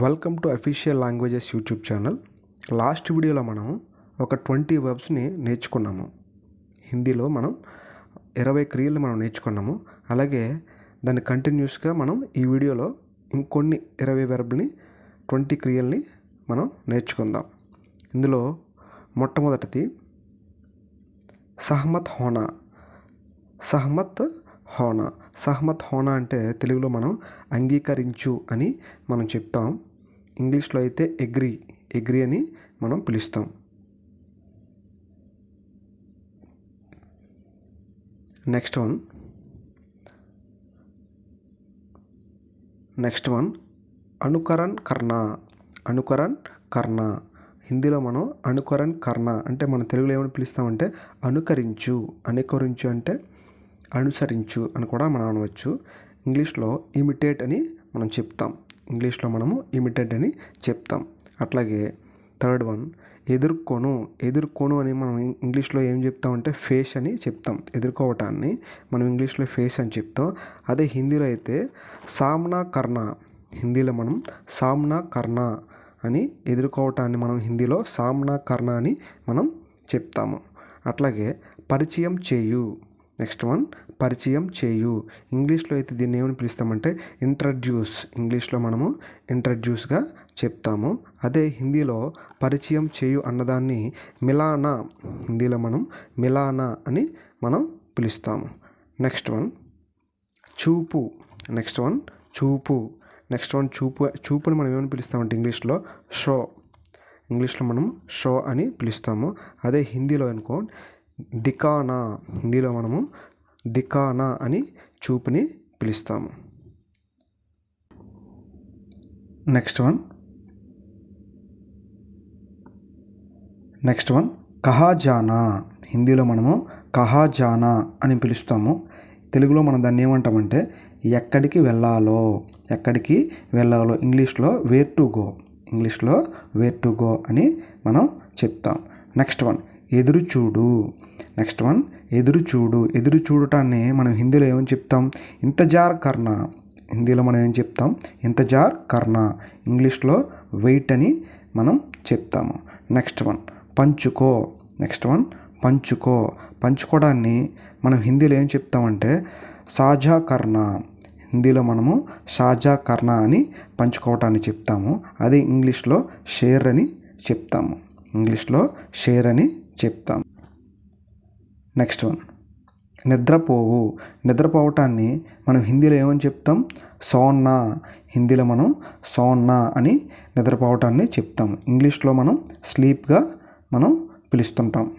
Welcome to official languages YouTube channel. Last వీడియోలో మనం ఒక 20 వర్బ్స్ని నేర్చుకున్నాము. హిందీలో మనం 20 క్రియలు మనం నేర్చుకున్నాము. అలాగే దాన్ని కంటిన్యూస్గా మనం ఈ వీడియోలో ఇంకొన్ని 20 వెర్బ్ని 20 క్రియల్ని మనం నేర్చుకుందాం. ఇందులో మొట్టమొదటిది సహమత్ హోనా. సహమత్ హోనా. సహమత్ హోనా అంటే తెలుగులో మనం అంగీకరించు అని మనం చెప్తాం. ఇంగ్లీష్లో అయితే ఎగ్రీ అని మనం పిలుస్తాం. నెక్స్ట్ వన్ అనుకరణ్ కర్నా. హిందీలో మనం అనుకరణ్ కర్నా అంటే మన తెలుగులో ఏమని పిలుస్తామంటే అనుకరించు అంటే అనుసరించు అని కూడా మనం అనవచ్చు. ఇంగ్లీష్లో ఇమిటేట్ అని మనం చెప్తాం. అట్లాగే థర్డ్ వన్ ఎదుర్కొను అని మనం ఇంగ్లీష్లో ఏం చెప్తామంటే ఫేస్ అని చెప్తాం. ఎదుర్కోవటాన్ని మనం ఇంగ్లీష్లో ఫేస్ అని చెప్తాం. అదే హిందీలో అయితే సామ్నా కర్నా. హిందీలో మనం సామ్నా కర్నా అని ఎదుర్కోవటాన్ని మనం హిందీలో సామ్నా కర్నా అని మనం చెప్తాము. అట్లాగే పరిచయం చేయు. నెక్స్ట్ వన్ పరిచయం చేయు. ఇంగ్లీష్లో అయితే దీన్ని ఏమని పిలుస్తామంటే ఇంట్రడ్యూస్. ఇంగ్లీష్లో మనము ఇంట్రడ్యూస్గా చెప్తాము. అదే హిందీలో పరిచయం చేయు అన్నదాన్ని మిలానా. హిందీలో మనం మిలానా అని మనం పిలుస్తాము. నెక్స్ట్ వన్ చూపు. చూపుని మనం ఏమని పిలుస్తామంటే ఇంగ్లీష్లో షో. ఇంగ్లీష్లో మనం షో అని పిలుస్తాము. అదే హిందీలో అనుకో దికానా. హిందీలో మనము దికానా అని చూపుని పిలుస్తాము. నెక్స్ట్ వన్ కహాజానా. హిందీలో మనము కహాజానా అని పిలుస్తాము. తెలుగులో మనం దాన్ని ఏమంటామంటే ఎక్కడికి వెళ్ళాలో. ఇంగ్లీష్లో వేర్ టు గో అని మనం చెప్తాం. నెక్స్ట్ వన్ ఎదురు చూడటాన్ని మనం హిందీలో ఏమని చెప్తాం ఇంతజార్ కర్నా. హిందీలో మనం ఏం చెప్తాం ఇంతజార్ కర్నా. ఇంగ్లీష్లో వెయిట్ అని మనం చెప్తాము. నెక్స్ట్ వన్ పంచుకోవడాన్ని మనం హిందీలో ఏం చెప్తామంటే సాజా కర్నా. హిందీలో మనము సాజా కర్నా అని పంచుకోవటాన్ని చెప్తాము. అదే ఇంగ్లీష్లో షేర్ అని చెప్తాము. నెక్స్ట్ వన్ నిద్రపోవటాన్ని మనం హిందీలో ఏమని చెప్తాం సోన్నా. హిందీలో మనం సోన్నా అని నిద్రపోవటాన్ని చెప్తాం. ఇంగ్లీష్లో మనం స్లీప్గా మనం పిలుస్తుంటాం.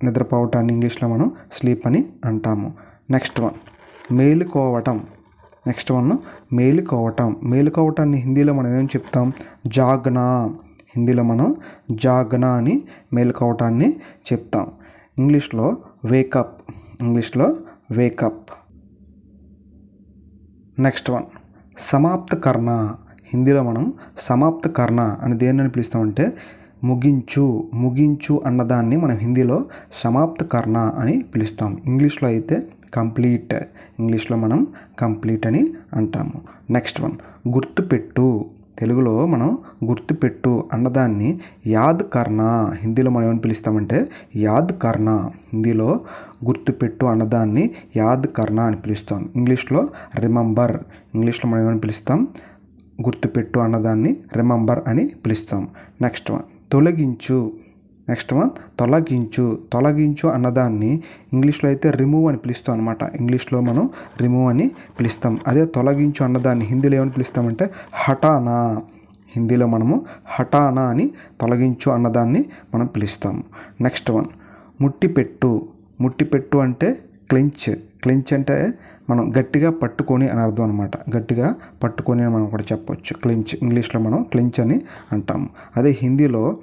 నిద్రపోవటాన్ని ఇంగ్లీష్లో మనం స్లీప్ అని అంటాము. నెక్స్ట్ వన్ మేలుకోవటాన్ని హిందీలో మనం ఏం చెప్తాం జాగ్నా. హిందీలో మనం జాగ్నా అని మేలుకోవటాన్ని చెప్తాం. ఇంగ్లీష్లో వేకప్. నెక్స్ట్ వన్ సమాప్త కర్ణ. హిందీలో మనం సమాప్త కర్ణ అని దేనిని పిలుస్తామంటే ముగించు అన్నదాన్ని మనం హిందీలో సమాప్త కర్ణ అని పిలుస్తాం. ఇంగ్లీష్లో అయితే కంప్లీట్. ఇంగ్లీష్లో మనం కంప్లీట్ అని అంటాము. నెక్స్ట్ వన్ గుర్తుపెట్టు. తెలుగులో మనం గుర్తుపెట్టు అన్నదాన్ని యాద్ కర్నా. హిందీలో మనం ఏమని పిలుస్తామంటే యాద్ కర్నా. హిందీలో గుర్తుపెట్టు అన్నదాన్ని యాద్ కర్నా అని పిలుస్తాం. ఇంగ్లీష్లో రిమెంబర్. ఇంగ్లీష్లో మనం ఏమని పిలుస్తాం గుర్తుపెట్టు అన్నదాన్ని రిమెంబర్ అని పిలుస్తాం. నెక్స్ట్ వన్ తొలగించు అన్నదాన్ని ఇంగ్లీష్లో అయితే రిమూవ్ అని పిలుస్తాం అనమాట. ఇంగ్లీష్లో మనం రిమూవ్ అని పిలుస్తాం. అదే తొలగించు అన్నదాన్ని హిందీలో ఏమని పిలుస్తామంటే హటానా. హిందీలో మనము హటానా అని తొలగించు అన్నదాన్ని మనం పిలుస్తాము. నెక్స్ట్ వన్ ముట్టిపెట్టు అంటే క్లెంచ్ అంటే మనం గట్టిగా పట్టుకొని అని అర్థం అనమాట. గట్టిగా పట్టుకొని అని మనం కూడా చెప్పవచ్చు. ఇంగ్లీష్లో మనం క్లెంచ్ అని అంటాము. అదే హిందీలో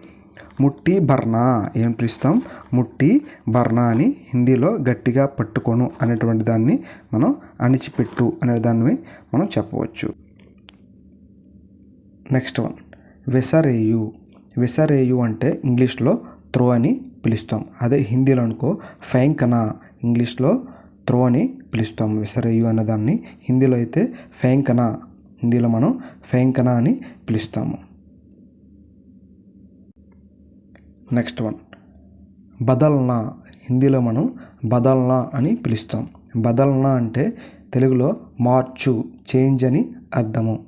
ముట్టి భర్నా ఏం పిలుస్తాం ముట్టి భర్నా అని హిందీలో గట్టిగా పట్టుకొను అనేటువంటి దాన్ని మనం అణిచిపెట్టు అనే దాన్ని మనం చెప్పవచ్చు. నెక్స్ట్ వన్ వెసరేయు అంటే ఇంగ్లీష్లో త్రో అని పిలుస్తాం. అదే హిందీలో అనుకో ఫెంకనా. ఇంగ్లీష్లో త్రో అని పిలుస్తాం. విసరేయు అన్నదాన్ని హిందీలో అయితే ఫెంకనా హిందీలో మనం ఫెంకనా అని పిలుస్తాము. నెక్స్ట్ వన్ బదల్నా. హిందీలో మనం బదల్నా అని పిలుస్తాం. బదల్నా అంటే తెలుగులో మార్చు, చేంజ్ అని అర్థము.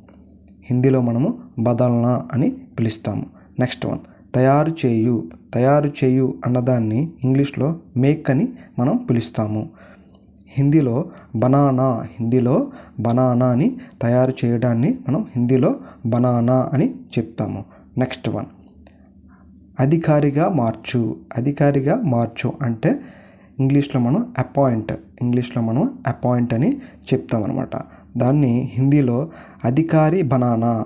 హిందీలో మనము బదల్నా అని పిలుస్తాము. నెక్స్ట్ వన్ తయారు చేయు. తయారు చేయు అన్నదాన్ని ఇంగ్లీష్లో మేక్ అని మనం పిలుస్తాము. హిందీలో బనానా. హిందీలో బనానా అని తయారు చేయడాన్ని మనం హిందీలో బనానా అని చెప్తాము. నెక్స్ట్ వన్ అధికారిగా మార్చు. అధికారిగా మార్చు అంటే ఇంగ్లీష్లో మనం అపాయింట్. ఇంగ్లీష్లో మనం అపాయింట్ అని చెప్తామన్నమాట. దాన్ని హిందీలో అధికారి బనానా.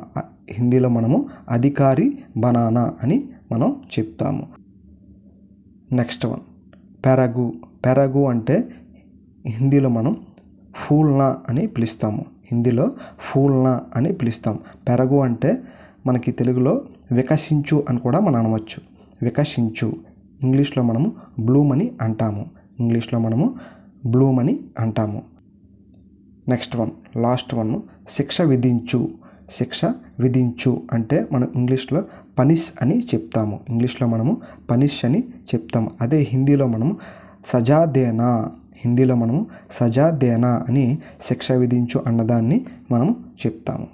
హిందీలో మనము అధికారి బనానా అని మనం చెప్తాము. Next one పెరగు. పెరగు అంటే హిందీలో మనం ఫూల్నా అని పిలుస్తాము. హిందీలో ఫూల్నా అని పిలుస్తాం. పెరగు అంటే మనకి తెలుగులో వికసించు అని కూడా మనం అనవచ్చు. వికసించు. ఇంగ్లీష్లో మనము బ్లూమ్ అని అంటాము. ఇంగ్లీష్లో మనము బ్లూమ్ అని అంటాము. నెక్స్ట్ వన్ లాస్ట్ వన్ శిక్ష విధించు. శిక్ష విధించు అంటే మనం ఇంగ్లీష్లో పనిష్ అని చెప్తాము. ఇంగ్లీష్లో మనము పనిష్ అని చెప్తాము. అదే హిందీలో మనము సజా దేనా. హిందీలో మనము సజా దేనా అని శిక్ష విధించు అన్నదాన్ని మనము చెప్తాము.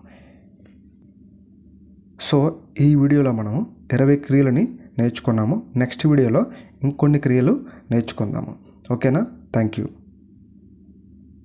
సో ఈ వీడియోలో మనము 20 క్రియలని నేర్చుకున్నాము. నెక్స్ట్ వీడియోలో ఇంకొన్ని క్రియలు నేర్చుకుందాము. ఓకేనా? Thank you.